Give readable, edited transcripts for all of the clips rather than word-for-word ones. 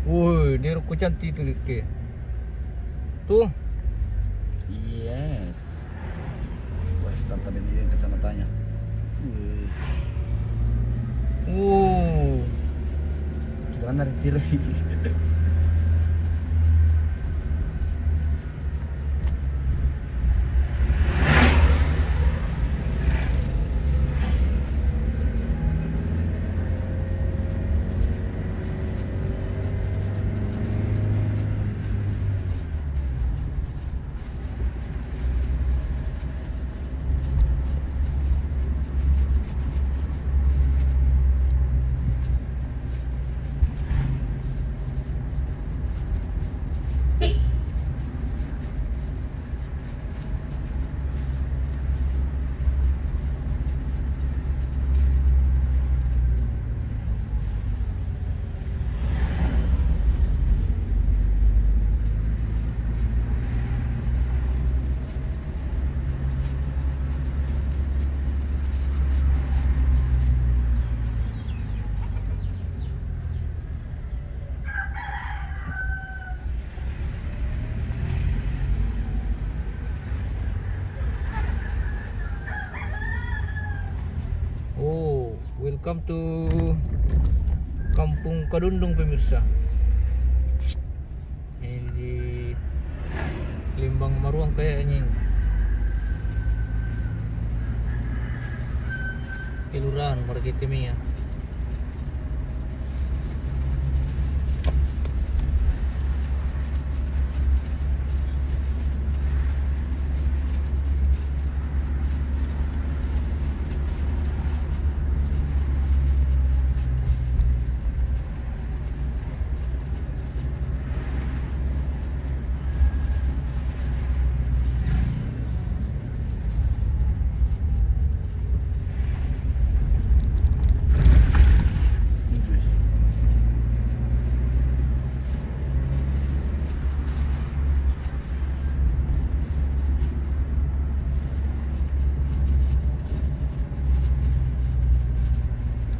Woi, ini ruko cantik tuh Rike. Tuh. Yes. Wah, tante dia kacamatanya. Wih. Jangan narik dia lagi. Oh, welcome to Kampung Kadundung pemirsa. Ini di Lembang Maruang kayaknya. Kelurahan Mariketimia.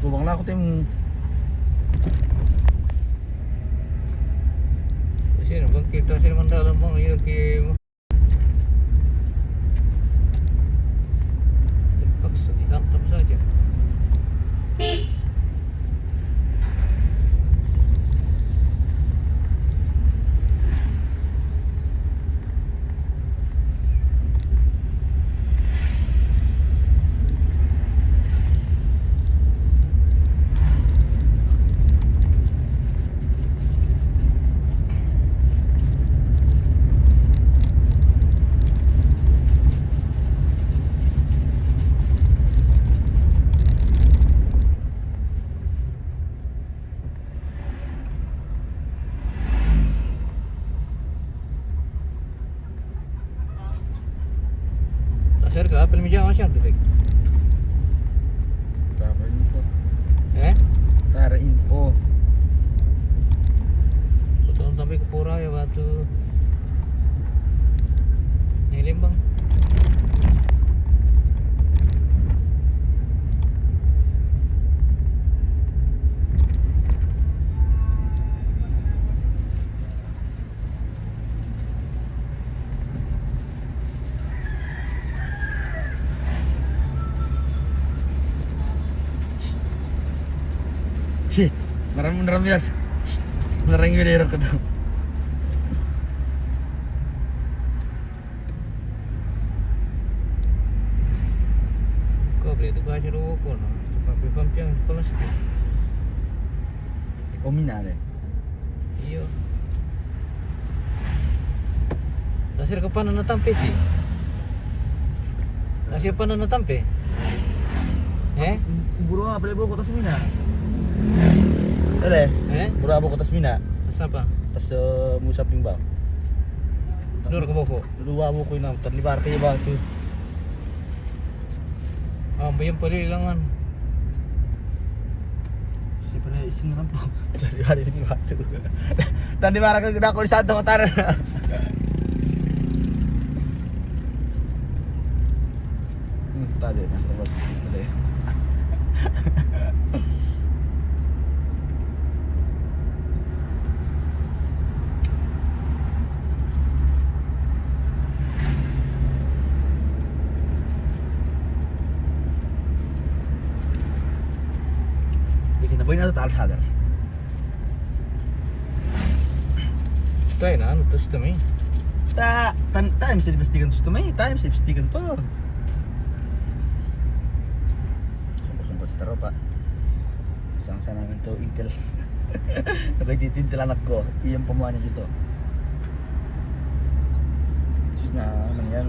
Lubang lah aku tim. Sini bang kita sini mendalam bang ya ke terpaksa dihantam saja. Asal ke apel meja masih ada tek. Tara info. Eh? Tara info. Betul sampai ke Pura ya batu. Nih Lembang. Cih, beneran bias. Beneran ini dari ketemu. Kau beli itu kasih rokok no. Tapi pampiang plastik. Oh mina deh. Iya. Tasir ke panan na tampe ci. Tasir panan na tampe. Eh? Buru apa boleh kota Mina? Ada? Buru apa kota Mina? Siapa? Tas Musa Pimbang. Dur ke boko. Dua buku ini terlibat kayak batu. Ah, bayam pali langan. Si pada isin nampak. Jadi hari ini batu. Dan di mana ke aku di satu kotar. Tadi nak terus tadi. Bikin na atau taal sadar. Tayo na, ano, terus kami. Tayo bisa dipastikan terus tumay, tayo bisa dipastikan to. Sumpah-sumpah taruh pak. Isang sana namin to intel. Nakititintel anak ko, iyang pamuanya dito. Terus na, ano yan?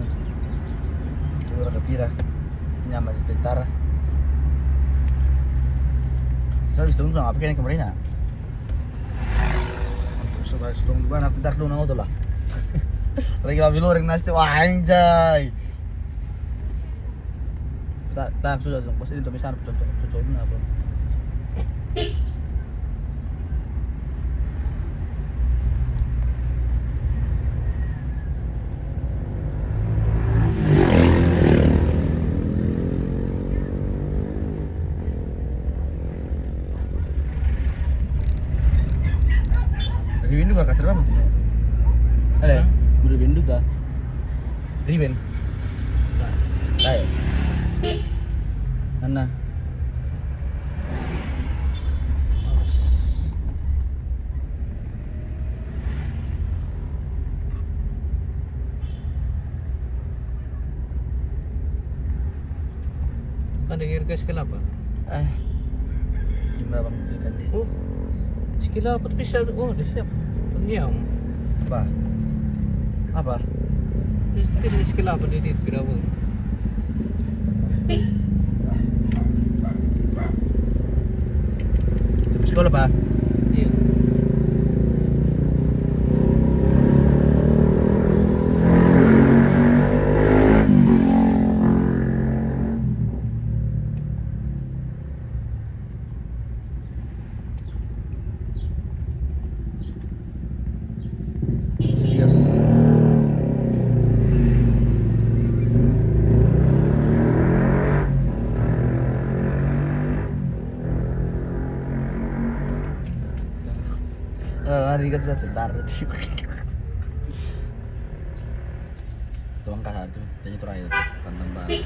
Siguro kapira. Nyaman di tentara. Terus itu nggak apa-apa kemarin na. Terus tunggu ba nak tentar doon ako to lah. Lagi kabiluring nasti wah anjay. Tak sudah dong, pasti itu misalnya contoh na apa. Riben juga kasar banget ini. Ada, Riben juga. Riben. Tayo. Nana. Kan dengar ke sekolah apa? Gimana bang kan dia? Oh, sekolah apa bisa? Oh, dia siap. Niam. Apa? Apa? Di sekolah apa dia berapa? Itu sekolah pak? Iya. Yes. Lari ka sa tentara itu. Tuang kakak tuh, tanya terakhir tuh, tentang baru.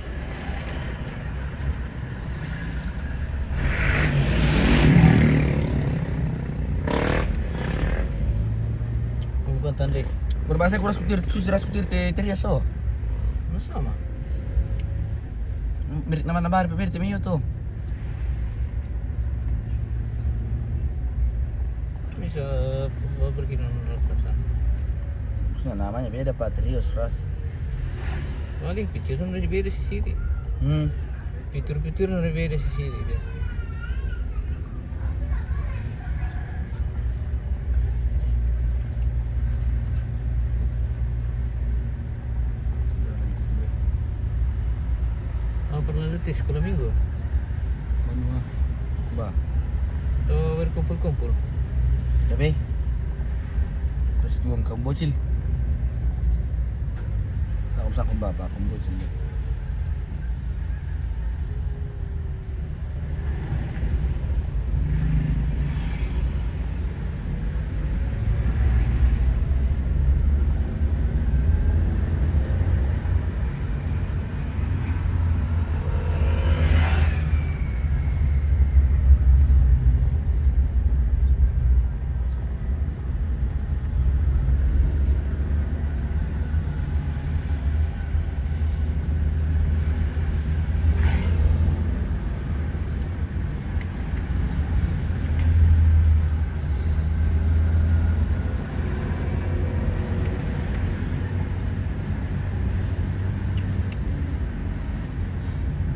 Bukan tanda. Berbahasa kurang skutir terias so. Sama. Mirik nama hari pemirti meyo tuh. Bisa pergi nonton perasaan. Maksudnya namanya beda pak, Trios ras. Paling fitur dari beda sisi dia. Fitur dari beda sisi dia. Pernah lihat sekolah minggu? Mana? Ba. Atau berkumpul-kumpul? Cabe. Terus tuang kamu bocil. Tak usah kamu bapak, kamu bocil.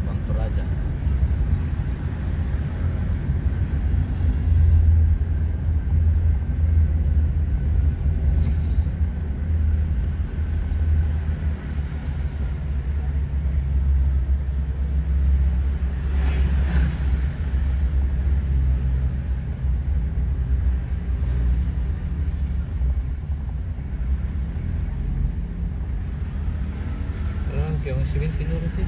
Bang Toraja. Kayak masih bensin dulu tuh.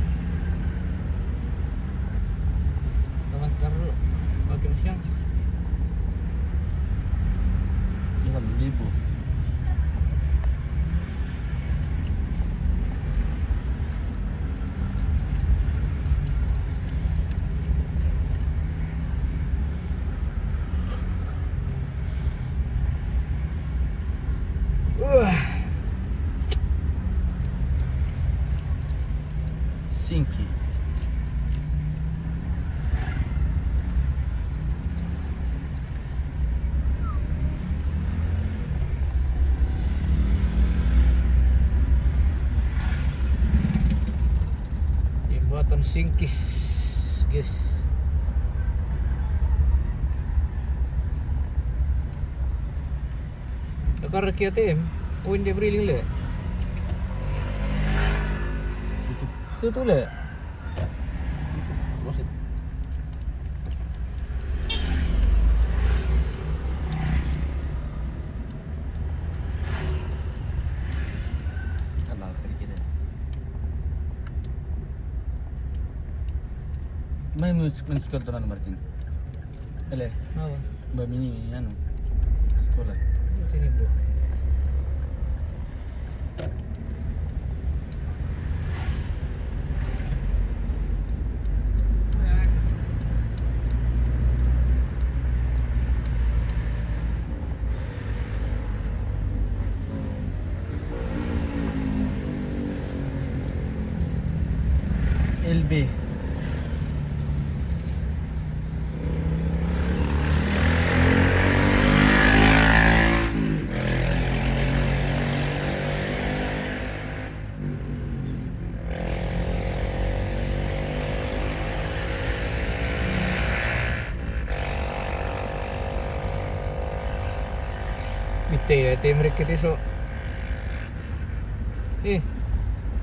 Taruh pakai siang. Ini kan 2.000. Singkis, guys. Nakar kia tem, poin dia beriling le. Tutup le. Close it. Salah sedikit ya. May musical to na Martin. Ele, Apa? ba mini ano? Sekolah. Ini bu. LB. Bitte ya, mereka itu so.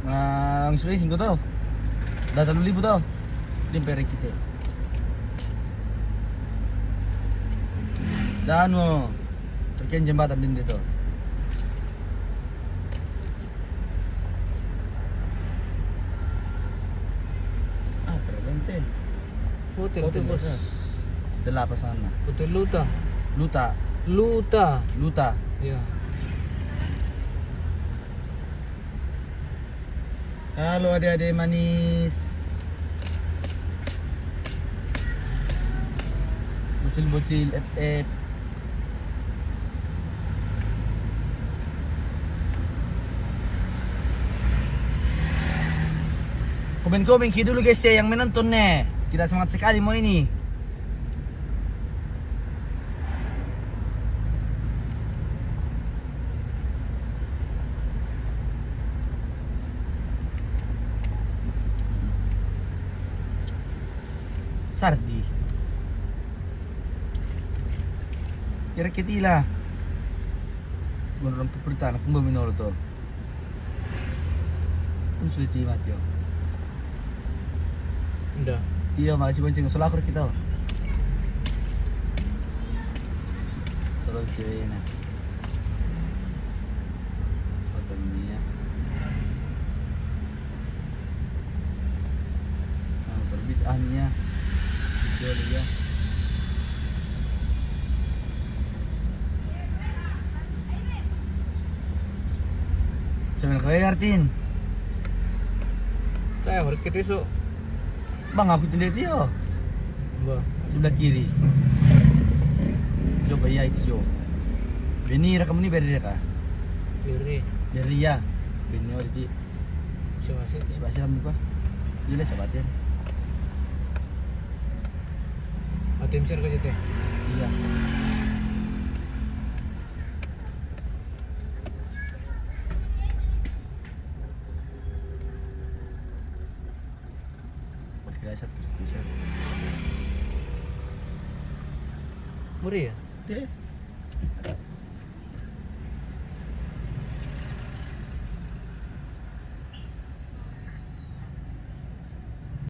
Ang isipin 5 to. Data 3,000 to. Limpere kita. Dan mo. Terkait jembatan din dito. Presente. Hotel itu bos. Dala pa sana. Hotel Luta. Luta. Luta. Luta. Ya. Halo adik-adik manis. Bocil-bocil FF. Komen-komen kayo dulu guys ya yang menonton nih. Tidak semangat sekali mau ini. Sardi. Kira kitila. Menurut pemerintahan aku mau minum to. Pun sulit mati yo. Udah. Iya masih bonceng soal aku kita. Soal cewek na. Hotel dia. Terbit ahnya. Video dia. Sambil kau Artin. Saya mereka itu so. Bang aku tuh lihat dia. Bah. Sebelah kiri. Coba ya itu yo. Beni rekam ini beri reka. Kiri. Dari ya. Beni ori ti. Siapa sih itu? Sebab siapa muka? Jelas sahabatnya. Tim share kerja teh. Iya. Berkira satu bisa. Murah ya? Deh.